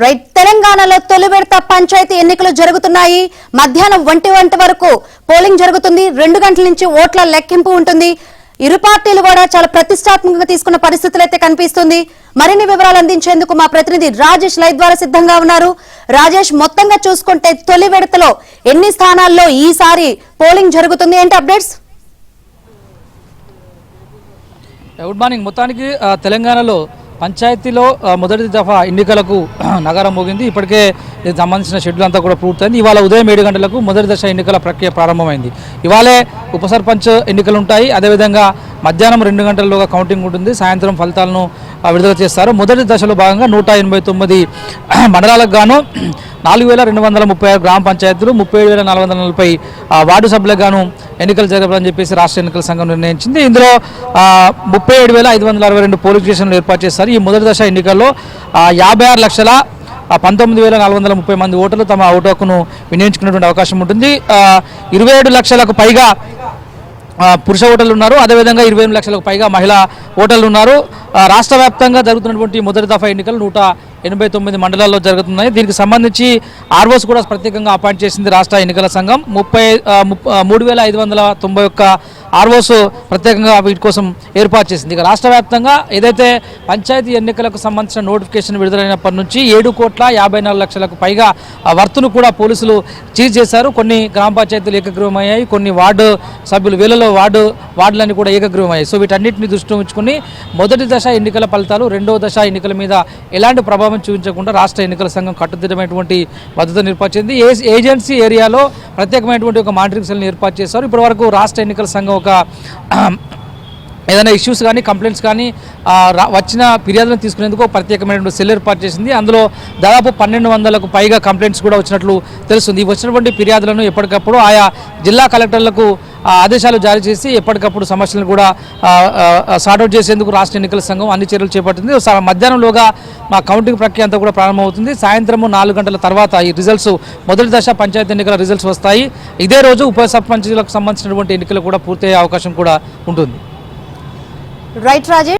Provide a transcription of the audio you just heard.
Right తెలంగాణలో తొలి విడత పంచాయతీ ఎన్నికలు జరుగుతున్నాయి. మధ్యాహ్నం 1 గంట వరకు పోలింగ్ జరుగుతుంది. 2 గంటల నుంచి ఓట్ల లెక్కింపు ఉంటుంది. ఇరు పార్టీలు కూడా చాలా ప్రతిష్టాత్మకంగా తీసుకున్న పరిస్థితులు అయితే కనిపిస్తుంది. మరిన్ని వివరాలు అందించేందుకు మా ప్రతినిధి రాజేష్ లైవ్ ద్వారా సిద్ధంగా ఉన్నారు. రాజేష్, మొత్తంగా చూసుకుంటే తొలి విడతలో ఎన్ని స్థానాల్లో ఈసారి పోలింగ్ జరుగుతుంది, ఏంటి అప్డేట్స్? Good morning. మొత్తానికి తెలంగాణలో పంచాయతీలో మొదటి దఫా ఎన్నికలకు నగరం మోగింది. ఇప్పటికే దీనికి సంబంధించిన షెడ్యూల్ అంతా కూడా పూర్తయింది. ఇవాళ ఉదయం 7 గంటలకు మొదటి దశ ఎన్నికల ప్రక్రియ ప్రారంభమైంది. ఇవాళే ఉప సర్పంచ్ ఎన్నికలు ఉంటాయి. అదేవిధంగా మధ్యాహ్నం 2 గంటల్లోగా కౌంటింగ్ ఉంటుంది. సాయంత్రం ఫలితాలను విడుదల చేస్తారు. మొదటి దశలో భాగంగా 189 మండలాలకు గాను 4236 గ్రామ పంచాయతీలు, 37,440 వార్డు సభ్యులకు గాను ఎన్నికలు జరపాలని చెప్పేసి రాష్ట్ర ఎన్నికల సంఘం నిర్ణయించింది. ఇందులో 37,562 పోలింగ్ స్టేషన్లు ఏర్పాటు చేస్తారు. ఈ మొదటి దశ ఎన్నికల్లో 56,19,430 మంది ఓటర్లు తమ ఓటు హక్కును వినియోగించుకునేటువంటి అవకాశం ఉంటుంది. 27 లక్షలకు పైగా పురుష ఓటర్లు ఉన్నారు. అదేవిధంగా 28 లక్షలకు పైగా మహిళా ఓటర్లు ఉన్నారు. రాష్ట్ర వ్యాప్తంగా జరుగుతున్నటువంటి మొదటి దఫా ఎన్నికలు 189 మండలాల్లో జరుగుతున్నాయి. దీనికి సంబంధించి ఆర్ఓస్ కూడా ప్రత్యేకంగా అపాయింట్ చేసింది రాష్ట్ర ఎన్నికల సంఘం. 3591 ఆర్ఓస్ ప్రత్యేకంగా వీటి కోసం ఏర్పాటు చేసింది. ఇక రాష్ట్ర వ్యాప్తంగా ఏదైతే పంచాయతీ ఎన్నికలకు సంబంధించిన నోటిఫికేషన్ విడుదలైనప్పటి నుంచి 7,54,00,000లకు పైగా వర్తును కూడా పోలీసులు సీజ్ చేశారు. కొన్ని గ్రామ పంచాయతీలు ఏకగ్రీవమయ్యాయి, కొన్ని వార్డు సభ్యులు వీళ్ళలో వార్డులన్నీ కూడా ఏకగ్రీవమయ్యాయి. సో వీటన్నిటిని దృష్టిలో ఉంచుకుని మొదటి దశ ఎన్నికల ఫలితాలు రెండవ దశ ఎన్నికల మీద ఎలాంటి ప్రభావం చూపించకుండా రాష్ట్ర ఎన్నికల సంఘం కట్టుదిట్టమైనటువంటి భద్రతను ఏర్పాటు చేసింది. ఏజెన్సీ ఏరియాలో ప్రత్యేకమైనటువంటి ఒక మానిటరింగ్ సెల్ని ఏర్పాటు చేశారు. ఇప్పటి వరకు రాష్ట్ర ఎన్నికల సంఘం ఒక ఏదైనా ఇష్యూస్ కానీ కంప్లైంట్స్ కానీ వచ్చిన ఫిర్యాదులను తీసుకునేందుకు ప్రత్యేకమైనటువంటి సెల్ ఏర్పాటు చేసింది. అందులో దాదాపు 1200కు పైగా కంప్లైంట్స్ కూడా వచ్చినట్లు తెలుస్తుంది. ఈ వచ్చినటువంటి ఫిర్యాదులను ఎప్పటికప్పుడు ఆయా జిల్లా కలెక్టర్లకు ఆదేశాలు జారీ చేసి ఎప్పటికప్పుడు సమస్యలను కూడా సార్ట్అవుట్ చేసేందుకు రాష్ట్ర ఎన్నికల సంఘం అన్ని చర్యలు చేపట్టింది. మధ్యాహ్నంలోగా మా కౌంటింగ్ ప్రక్రియ అంతా కూడా ప్రారంభమవుతుంది. సాయంత్రం 4 గంటల తర్వాత ఈ రిజల్ట్స్ మొదటి దశ పంచాయతీ ఎన్నికల రిజల్ట్స్ వస్తాయి. ఇదే రోజు ఉప సర్పంచులకు సంబంధించినటువంటి ఎన్నికలు కూడా పూర్తయ్యే అవకాశం కూడా ఉంటుంది. రైట్ రాజేష్.